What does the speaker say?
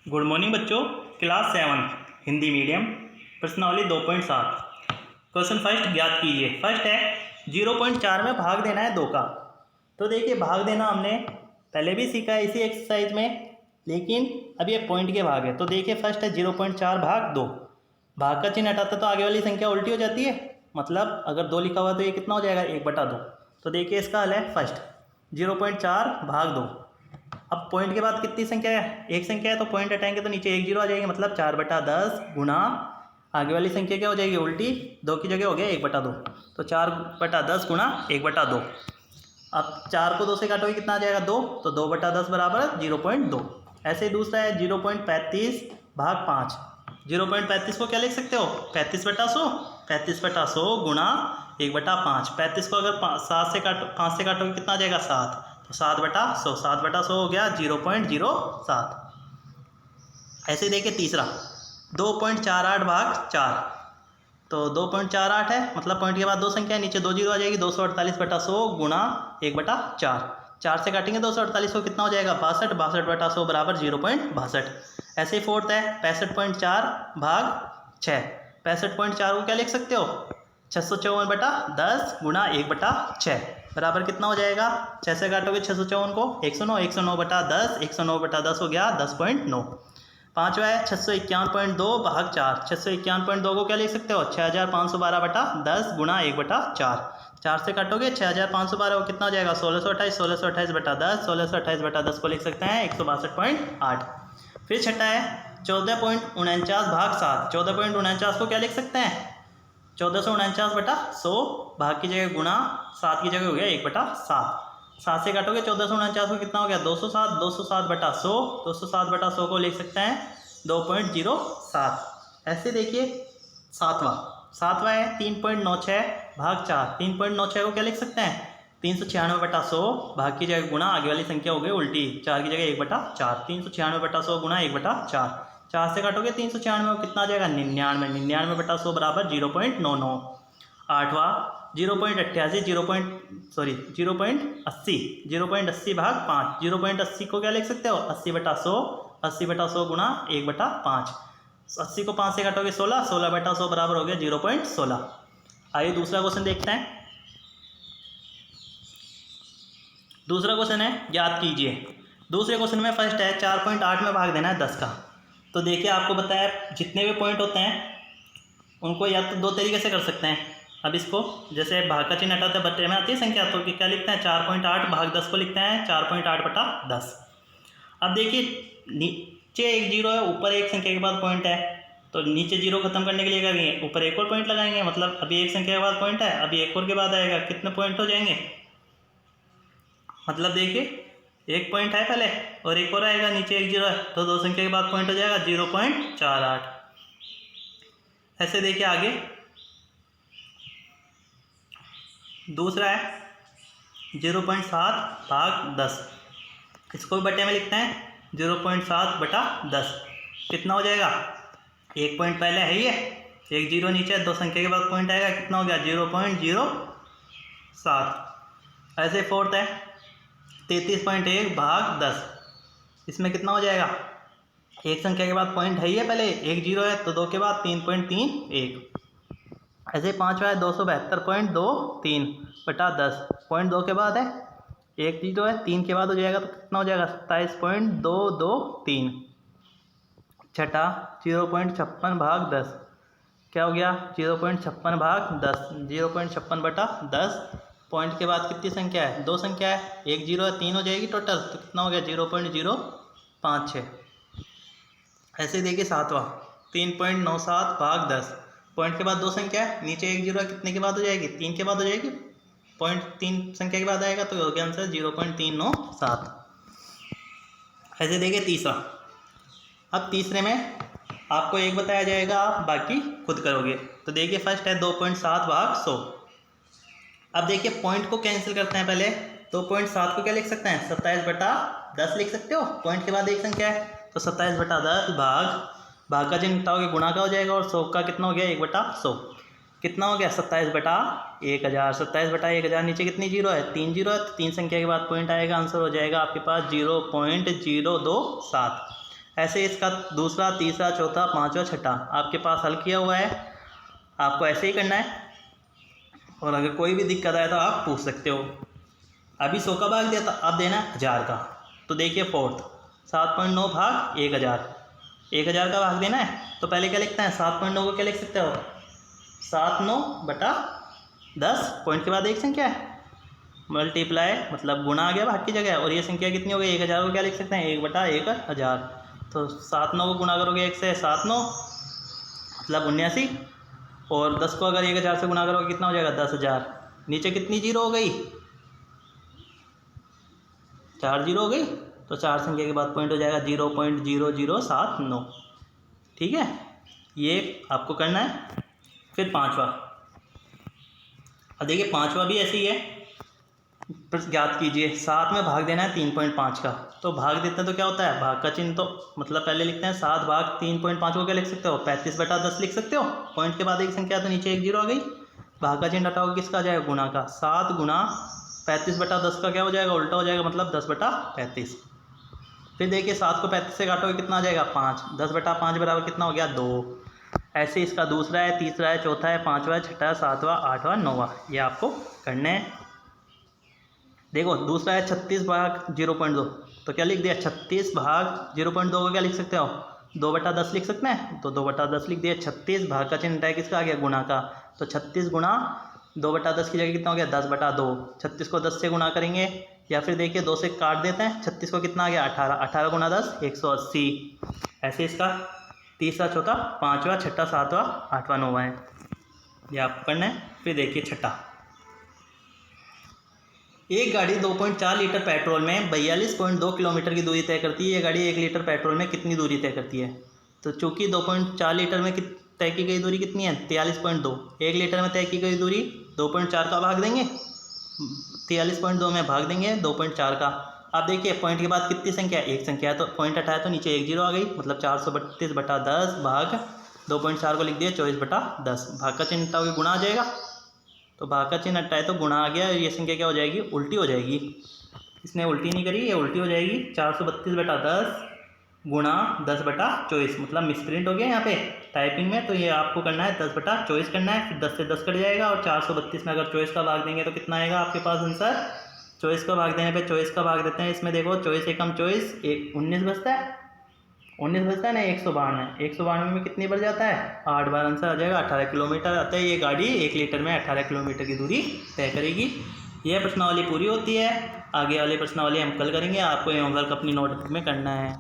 Good morning बच्चों। Class 7 Hindi medium प्रश्नावली 2.7 question first ज्ञात कीजिए। फर्स्ट है 0.4 में भाग देना है 2 का। तो देखिए भाग देना हमने पहले भी सीखा है इसी एक्सरसाइज में, लेकिन अब ये पॉइंट के भाग है। तो देखिए फर्स्ट है 0.4 भाग 2। भाग का चिन्ह हटाता तो आगे वाली संख्या उल्टी हो जाती है, मतलब अगर 2 लिखा हुआ तो ये कितना हो जाएगा 1/2। तो देखिए इसका हल है फर्स्ट 0.4 भाग 2। अब पॉइंट के बाद कितनी संख्या है, एक संख्या है, तो पॉइंट हटाएंगे तो नीचे 1 जीरो आ जाएगी, मतलब 4/10 गुना आगे वाली संख्या क्या हो जाएगी उल्टी, 2 की जगह हो गया 1/2। तो 4/10 गुना 1/2। अब 4 को 2 से काटोगे कितना आ जाएगा 2, तो 2/10 बराबर 0.2। ऐसे ही दूसरा है 0.35 भाग 5। 0.35 को क्या लिख सकते हो 35/100, 35/100 गुना 1/5। 35 को अगर 5 से काटोगे कितना आ जाएगा 7, तो 7/100, 7/100 हो गया 0.07। ऐसे ही देखिए तीसरा 2.48 भाग 4। तो 2.48 है, मतलब पॉइंट के बाद 2 संख्या है, नीचे 2 जीरो आ जाएगी, 248/100 गुना 1/4। 4 से काटेंगे 248 को कितना हो जाएगा 62, 62/100 बराबर 0.62। ऐसे ही फोर्थ है 65.4 भाग 6। 65.4 को क्या लिख सकते हो 654/10 गुना 1/6 बराबर कितना हो जाएगा। 6 से काटोगे 654 को 109, 109/10, 109/10 हो गया 10.9। पाँचवा है 651.2 भाग 4। 651.2 को क्या लिख सकते हो 6512/10 गुना 1/4। 4 से काटोगे 6512 को कितना हो जाएगा 1628, 1628/10, 1628/10 को लिख सकते हैं 162.8। फिर छठा है 14.49 भाग 7। 14.49 को क्या लिख सकते हैं 1449/100 भाग की जगह गुना 7 की जगह हो गया 1/7। 7 से काटोगे 1449 को कितना हो गया 207, 207/100, 207/100 को लिख सकते हैं 2.07। ऐसे देखिए सातवां है 3.96 भाग 4। 3.96 को क्या लिख सकते हैं 396/100 भाग की जगह गुना आगे वाली संख्या हो गई उल्टी, 4 की जगह 1/4। 396/100 गुना 1/4। 4 से काटोगे 396 को कितना आ जाएगा 99, 99/100 बराबर 0.99। आठवां 0.88 0.80 भाग 5। 0.80 को क्या लिख सकते हो 80/100, 80/100 गुना 1/5। 80 को 5 से काटोगे 16, 16/100 बराबर हो गया 0.16। आइए दूसरा क्वेश्चन देखते हैं। दूसरा क्वेश्चन है ज्ञात कीजिए। दूसरे क्वेश्चन में फर्स्ट है 4.8 में भाग देना है 10 का। तो देखिए आपको बताया जितने भी पॉइंट होते हैं उनको या तो 2 तरीके से कर सकते हैं। अब इसको जैसे भाग का चिन्ह हटाते हैं बट्टे में आती है संख्या, तो क्या लिखते हैं 4.8 भाग 10 को लिखते हैं 4.8/10। अब देखिए नीचे एक जीरो है, ऊपर एक संख्या के बाद पॉइंट है, तो नीचे जीरो खत्म करने के लिए करेंगे ऊपर एक और पॉइंट लगाएंगे, मतलब अभी एक संख्या के बाद पॉइंट है, अभी एक और के बाद आएगा, कितने पॉइंट हो जाएंगे, मतलब देखिए एक पॉइंट है पहले और एक और आएगा, नीचे एक जीरो है, तो 2 संख्या के बाद पॉइंट हो जाएगा 0.48। ऐसे देखिए आगे दूसरा है 0.7 भाग 10। इसको भी बटे में लिखते हैं 0.7/10। कितना हो जाएगा, एक पॉइंट पहले है ही है, एक जीरो नीचे है, 2 संख्या के बाद पॉइंट आएगा, कितना हो गया 0.07। ऐसे फोर्थ है 33.1 भाग 10। इसमें कितना हो जाएगा, एक संख्या के बाद पॉइंट है ही है पहले, एक जीरो है, तो 2 के बाद 3.31। ऐसे पाँचवा है 272.23/10। पॉइंट 2 के बाद है, एक जीरो है, 3 के बाद हो जाएगा, तो कितना हो जाएगा 27.223। छठा 0.56 भाग 10। क्या हो गया 0.56 भाग 10, 0.56/10। पॉइंट के बाद कितनी संख्या है 2 संख्या है, एक जीरो है, 3 हो जाएगी टोटल, तो कितना हो गया 0.056। ऐसे देखिए सातवां 3.97 भाग 10। पॉइंट के बाद 2 संख्या है, नीचे एक जीरो है, कितने के बाद हो जाएगी 3 के बाद हो जाएगी, पॉइंट 3 संख्या के बाद आएगा, तो हो गया आंसर 0.397। ऐसे देखिए तीसरा। अब तीसरे में आपको एक बताया जाएगा, आप बाकी खुद करोगे। तो देखिए फर्स्ट है 2.7 भाग 100। अब देखिए पॉइंट को कैंसिल करते हैं पहले, 2.7 को क्या लिख सकते हैं 27/10 लिख सकते हो, पॉइंट के बाद एक संख्या है, तो 27/10 भाग का चिन्ह हटाओगे गुणा का हो जाएगा, और 100 का कितना हो गया 1/100। कितना हो गया 27/1000। 27/1000 नीचे कितनी जीरो है 3 जीरो है, तो 3 संख्या के बाद पॉइंट आएगा, आंसर हो जाएगा आपके पास 0.027। ऐसे इसका दूसरा, तीसरा, चौथा, पाँचवा, छठा आपके पास हल किया हुआ है। आपको ऐसे ही करना है और अगर कोई भी दिक्कत आए तो आप पूछ सकते हो। अभी 100 का भाग दिया था, अब देना है 1000 का। तो देखिए फोर्थ 7.9 भाग 1000, 1000 का भाग देना है। तो पहले क्या लिखते हैं, 7.9 को क्या लिख सकते हो, 7/9/10, पॉइंट के बाद एक संख्या है, मल्टीप्लाई मतलब गुणा आ गया भाग की जगह, और ये संख्या कितनी हो गई, 1000 को क्या लिख सकते हैं, 1/1000। तो 7/9 को गुणा करोगे 1 से, 7/9 मतलब 79, और 10 को अगर 1000 से गुणा करोगे कितना हो जाएगा, 10,000। नीचे कितनी जीरो हो गई, 4 जीरो हो गई, तो 4 संख्या के बाद पॉइंट हो जाएगा 0.0079। ठीक है, ये आपको करना है। फिर पाँचवा, अब देखिए पाँचवा भी ऐसे ही है, ज्ञात कीजिए। 7 में भाग देना है 3.5 का। तो भाग देते हैं तो क्या होता है, भाग का चिन्ह, तो मतलब पहले लिखते हैं 7 भाग 3.5 को क्या लिख सकते हो, 35/10 लिख सकते हो। पॉइंट के बाद एक संख्या, तो नीचे एक जीरो आ गई, भाग का चिन्ह हटाओगे किसका आ जाएगा, गुणा का। 7 गुणा 35/10 का क्या हो जाएगा, उल्टा हो जाएगा, मतलब 10/35। फिर देखिए 7 को 35 से काटोगे कितना आ जाएगा, 5। 10/5 बराबर कितना हो गया, 2। ऐसे इसका दूसरा है, तीसरा है, चौथा है, पाँचवा है, छठा है, सातवां, आठवां, नौवां, ये आपको करने हैं। देखो दूसरा है 36 भाग 0.2, तो क्या लिख दिया, 36 भाग 0.2 को क्या लिख सकते हो, 2/10 लिख सकते हैं। तो 2/10 लिख दिया। 36 भाग का चिन्ह है किसका आ गया, गुणा का। तो 36 गुणा 2/10 की जगह कितना हो गया, 10/2। 36 को 10 से गुणा करेंगे, या फिर देखिए 2 से काट देते हैं। 36 को कितना आ गया, 18, 18 गुणा 10, 180। ऐसे इसका तीसरा, चौथा, पाँचवा, छठा, सातवां, आठवां, नौवां है, ये आपको करना है। फिर देखिए छठा, एक गाड़ी 2.4 लीटर पेट्रोल में 42.2 किलोमीटर की दूरी तय करती है। ये गाड़ी 1 लीटर पेट्रोल में कितनी दूरी तय करती है। तो चूंकि 2.4 लीटर में तय की गई दूरी कितनी है, 43.2। 1 लीटर में तय की गई दूरी 2.4 का भाग देंगे, 43.2 में भाग देंगे 2.4 का। अब देखिए पॉइंट के बाद कितनी संख्या है, एक संख्या है, तो पॉइंट हटाया तो नीचे एक जीरो आ गई, मतलब 432/10 भाग 2.4 को लिख दिया 24/10। भाग का चिन्ह हटाओगे गुणा आ जाएगा, तो भाग का चिन्ह हटाए तो गुणा आ गया। ये संख्या क्या हो जाएगी, उल्टी हो जाएगी। इसने उल्टी नहीं करी, ये उल्टी हो जाएगी। 432/10 गुणा 10/24, मतलब मिसप्रिंट हो गया यहाँ पे टाइपिंग में। तो ये आपको करना है 10/24 करना है। फिर 10 से 10 कट जाएगा, और 432 में अगर 24 का भाग देंगे तो कितना आएगा आपके पास आंसर। 24 का भाग देने पे 24 का भाग देते हैं, इसमें देखो 24 एकम 24, 19 बचता है, 19 बचता है ना, 192, 192 में कितनी बढ़ जाता है, 8 बार। आंसर आ जाएगा 18 किलोमीटर आता है। ये गाड़ी 1 लीटर में 18 किलोमीटर की दूरी तय करेगी। यह प्रश्नावली पूरी होती है। आगे वाली प्रश्नावली हम कल करेंगे। आपको ये होमवर्क अपनी नोटबुक में करना है।